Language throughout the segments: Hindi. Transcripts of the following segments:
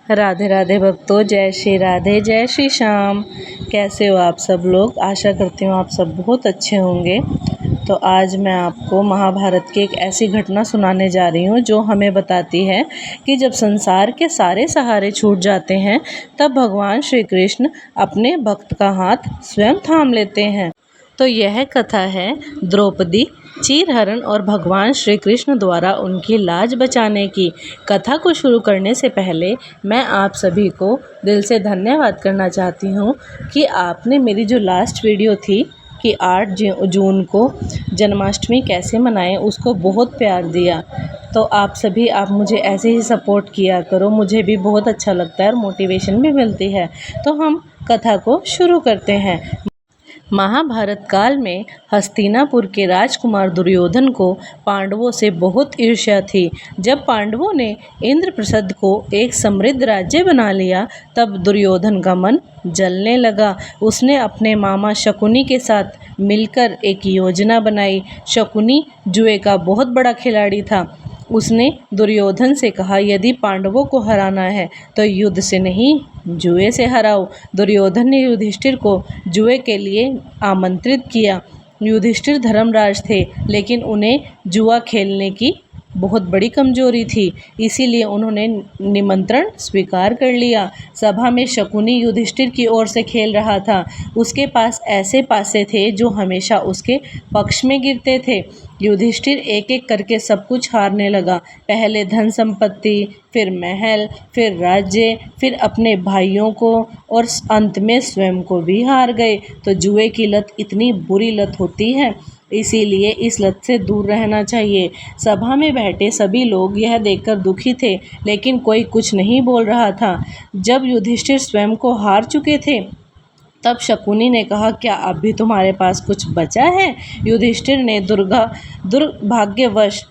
राधे राधे भक्तों, जय श्री राधे, जय श्री श्याम। कैसे हो आप सब लोग? आशा करती हूँ आप सब बहुत अच्छे होंगे। तो आज मैं आपको महाभारत की एक ऐसी घटना सुनाने जा रही हूँ जो हमें बताती है कि जब संसार के सारे सहारे छूट जाते हैं तब भगवान श्री कृष्ण अपने भक्त का हाथ स्वयं थाम लेते हैं। तो यह कथा है द्रौपदी, चीरहरण और भगवान श्री कृष्ण द्वारा उनकी लाज बचाने की। कथा को शुरू करने से पहले मैं आप सभी को दिल से धन्यवाद करना चाहती हूँ कि आपने मेरी जो लास्ट वीडियो थी कि 8 जून को जन्माष्टमी कैसे मनाएं, उसको बहुत प्यार दिया। तो आप मुझे ऐसे ही सपोर्ट किया करो, मुझे भी बहुत अच्छा लगता है और मोटिवेशन भी मिलती है। तो हम कथा को शुरू करते हैं। महाभारत काल में हस्तिनापुर के राजकुमार दुर्योधन को पांडवों से बहुत ईर्ष्या थी। जब पांडवों ने इंद्रप्रस्थ को एक समृद्ध राज्य बना लिया तब दुर्योधन का मन जलने लगा। उसने अपने मामा शकुनी के साथ मिलकर एक योजना बनाई। शकुनी जुए का बहुत बड़ा खिलाड़ी था। उसने दुर्योधन से कहा, यदि पांडवों को हराना है तो युद्ध से नहीं, जुए से हराओ। दुर्योधन ने युधिष्ठिर को जुए के लिए आमंत्रित किया। युधिष्ठिर धर्मराज थे, लेकिन उन्हें जुआ खेलने की बहुत बड़ी कमजोरी थी, इसीलिए उन्होंने निमंत्रण स्वीकार कर लिया। सभा में शकुनी युधिष्ठिर की ओर से खेल रहा था। उसके पास ऐसे पासे थे जो हमेशा उसके पक्ष में गिरते थे। युधिष्ठिर एक एक करके सब कुछ हारने लगा। पहले धन संपत्ति, फिर महल, फिर राज्य, फिर अपने भाइयों को और अंत में स्वयं को भी हार गए। तो जुए की लत इतनी बुरी लत होती है, इसीलिए इस लत से दूर रहना चाहिए। सभा में बैठे सभी लोग यह देखकर दुखी थे, लेकिन कोई कुछ नहीं बोल रहा था। जब युधिष्ठिर स्वयं को हार चुके थे तब शकुनी ने कहा, क्या अब भी तुम्हारे पास कुछ बचा है? युधिष्ठिर ने दुर्भाग्यवश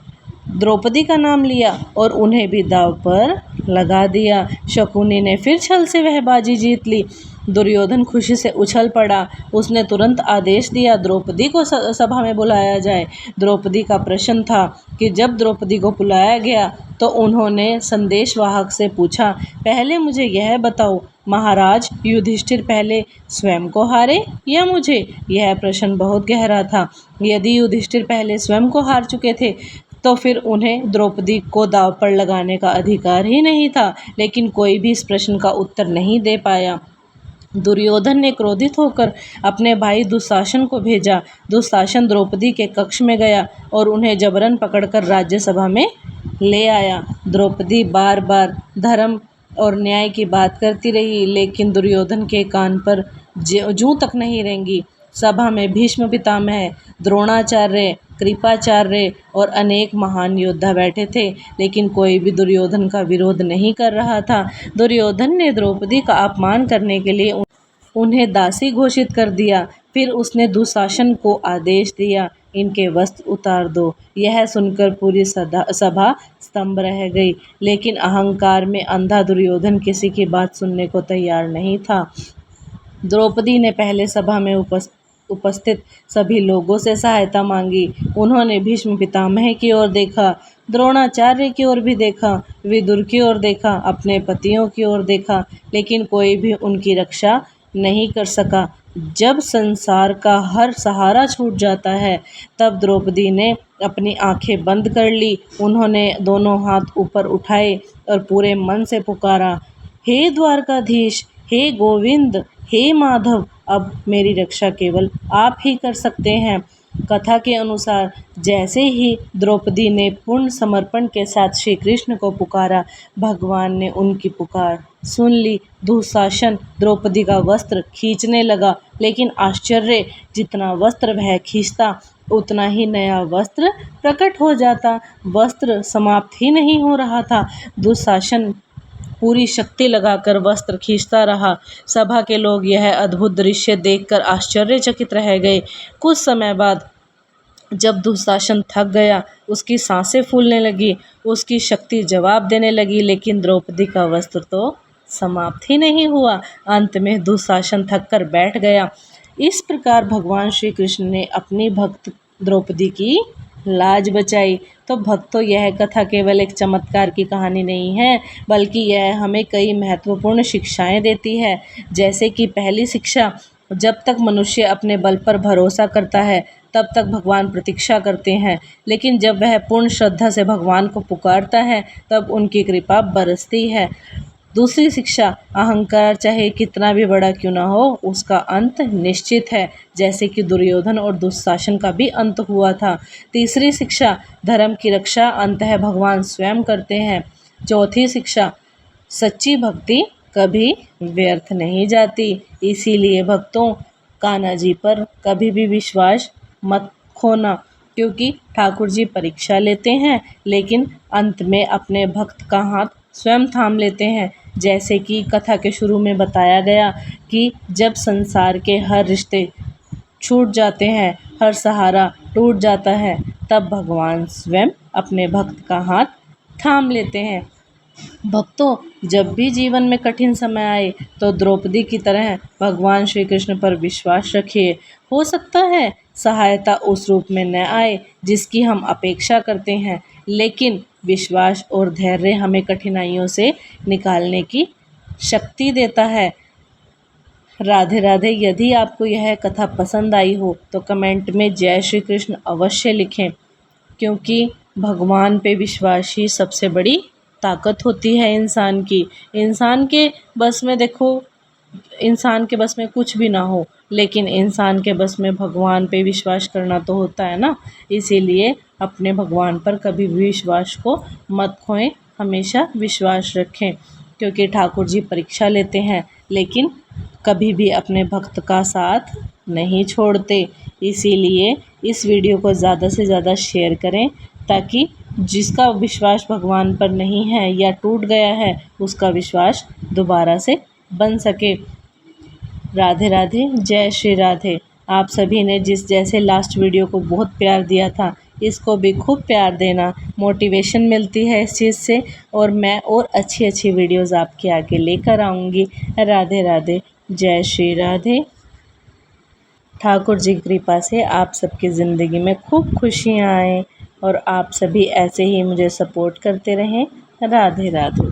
द्रौपदी का नाम लिया और उन्हें भी दांव पर लगा दिया। शकुनी ने फिर छल से वह बाजी जीत ली। दुर्योधन खुशी से उछल पड़ा। उसने तुरंत आदेश दिया द्रौपदी को सभा में बुलाया जाए। द्रौपदी का प्रश्न था कि जब द्रौपदी को बुलाया गया तो उन्होंने संदेशवाहक से पूछा, पहले मुझे यह बताओ, महाराज युधिष्ठिर पहले स्वयं को हारे या मुझे? यह प्रश्न बहुत गहरा था। यदि युधिष्ठिर पहले स्वयं को हार चुके थे तो फिर उन्हें द्रौपदी को दांव पर लगाने का अधिकार ही नहीं था, लेकिन कोई भी इस प्रश्न का उत्तर नहीं दे पाया। दुर्योधन ने क्रोधित होकर अपने भाई दुशासन को भेजा। दुशासन द्रौपदी के कक्ष में गया और उन्हें जबरन पकड़कर राज्यसभा में ले आया। द्रौपदी बार बार धर्म और न्याय की बात करती रही, लेकिन दुर्योधन के कान पर जूं तक नहीं रेंगी। सभा में भीष्म पितामह, द्रोणाचार्य, कृपाचार्य और अनेक महान योद्धा बैठे थे, लेकिन कोई भी दुर्योधन का विरोध नहीं कर रहा था। दुर्योधन ने द्रौपदी का अपमान करने के लिए उन्हें दासी घोषित कर दिया। फिर उसने दुशासन को आदेश दिया, इनके वस्त्र उतार दो। यह सुनकर पूरी सभा स्तंभ रह गई, लेकिन अहंकार में अंधा दुर्योधन किसी की बात सुनने को तैयार नहीं था। द्रौपदी ने पहले सभा में उपस्थित सभी लोगों से सहायता मांगी। उन्होंने भीष्म पितामह की ओर देखा, द्रोणाचार्य की ओर भी देखा, विदुर की ओर देखा, अपने पतियों की ओर देखा, लेकिन कोई भी उनकी रक्षा नहीं कर सका। जब संसार का हर सहारा छूट जाता है तब द्रौपदी ने अपनी आंखें बंद कर ली। उन्होंने दोनों हाथ ऊपर उठाए और पूरे मन से पुकारा, हे द्वारकाधीश, हे गोविंद, हे माधव, अब मेरी रक्षा केवल आप ही कर सकते हैं। कथा के अनुसार जैसे ही द्रौपदी ने पूर्ण समर्पण के साथ श्री कृष्ण को पुकारा, भगवान ने उनकी पुकार सुन ली। दुशासन द्रौपदी का वस्त्र खींचने लगा, लेकिन आश्चर्य, जितना वस्त्र वह खींचता उतना ही नया वस्त्र प्रकट हो जाता। वस्त्र समाप्त ही नहीं हो रहा था। दुशासन पूरी शक्ति लगाकर वस्त्र खींचता रहा। सभा के लोग यह अद्भुत दृश्य देखकर आश्चर्यचकित रह गए। कुछ समय बाद जब दुशासन थक गया, उसकी सांसें फूलने लगी, उसकी शक्ति जवाब देने लगी, लेकिन द्रौपदी का वस्त्र तो समाप्त ही नहीं हुआ। अंत में दुशासन थक कर बैठ गया। इस प्रकार भगवान श्री कृष्ण ने अपनी भक्त द्रौपदी की लाज बचाई। तो भक्तों, यह कथा केवल एक चमत्कार की कहानी नहीं है, बल्कि यह हमें कई महत्वपूर्ण शिक्षाएं देती है। जैसे कि पहली शिक्षा, जब तक मनुष्य अपने बल पर भरोसा करता है तब तक भगवान प्रतीक्षा करते हैं, लेकिन जब वह पूर्ण श्रद्धा से भगवान को पुकारता है तब उनकी कृपा बरसती है। दूसरी शिक्षा, अहंकार चाहे कितना भी बड़ा क्यों ना हो, उसका अंत निश्चित है, जैसे कि दुर्योधन और दुशासन का भी अंत हुआ था। तीसरी शिक्षा, धर्म की रक्षा अंततः भगवान स्वयं करते हैं। चौथी शिक्षा, सच्ची भक्ति कभी व्यर्थ नहीं जाती। इसीलिए भक्तों, कान्हा जी पर कभी भी विश्वास मत खोना, क्योंकि ठाकुर जी परीक्षा लेते हैं, लेकिन अंत में अपने भक्त का हाथ स्वयं थाम लेते हैं। जैसे कि कथा के शुरू में बताया गया कि जब संसार के हर रिश्ते छूट जाते हैं, हर सहारा टूट जाता है, तब भगवान स्वयं अपने भक्त का हाथ थाम लेते हैं। भक्तों, जब भी जीवन में कठिन समय आए तो द्रौपदी की तरह भगवान श्री कृष्ण पर विश्वास रखिए। हो सकता है सहायता उस रूप में न आए जिसकी हम अपेक्षा करते हैं, लेकिन विश्वास और धैर्य हमें कठिनाइयों से निकालने की शक्ति देता है। राधे राधे। यदि आपको यह कथा पसंद आई हो तो कमेंट में जय श्री कृष्ण अवश्य लिखें, क्योंकि भगवान पे विश्वास ही सबसे बड़ी ताकत होती है इंसान की। इंसान के बस में देखो, इंसान के बस में कुछ भी ना हो, लेकिन इंसान के बस में भगवान पे विश्वास करना तो होता है ना। इसीलिए अपने भगवान पर कभी भी विश्वास को मत खोएं, हमेशा विश्वास रखें, क्योंकि ठाकुर जी परीक्षा लेते हैं, लेकिन कभी भी अपने भक्त का साथ नहीं छोड़ते। इसीलिए इस वीडियो को ज़्यादा से ज़्यादा शेयर करें, ताकि जिसका विश्वास भगवान पर नहीं है या टूट गया है, उसका विश्वास दोबारा से बन सके। राधे राधे। जय श्री राधे। आप सभी ने जिस जैसे लास्ट वीडियो को बहुत प्यार दिया था, इसको भी खूब प्यार देना, मोटिवेशन मिलती है इस चीज़ से, और मैं और अच्छी अच्छी वीडियोज़ आपके आगे लेकर आऊँगी। राधे राधे। जय श्री राधे। ठाकुर जी की कृपा से आप सबकी ज़िंदगी में खूब खुशियाँ आएँ और आप सभी ऐसे ही मुझे सपोर्ट करते रहें। राधे राधे।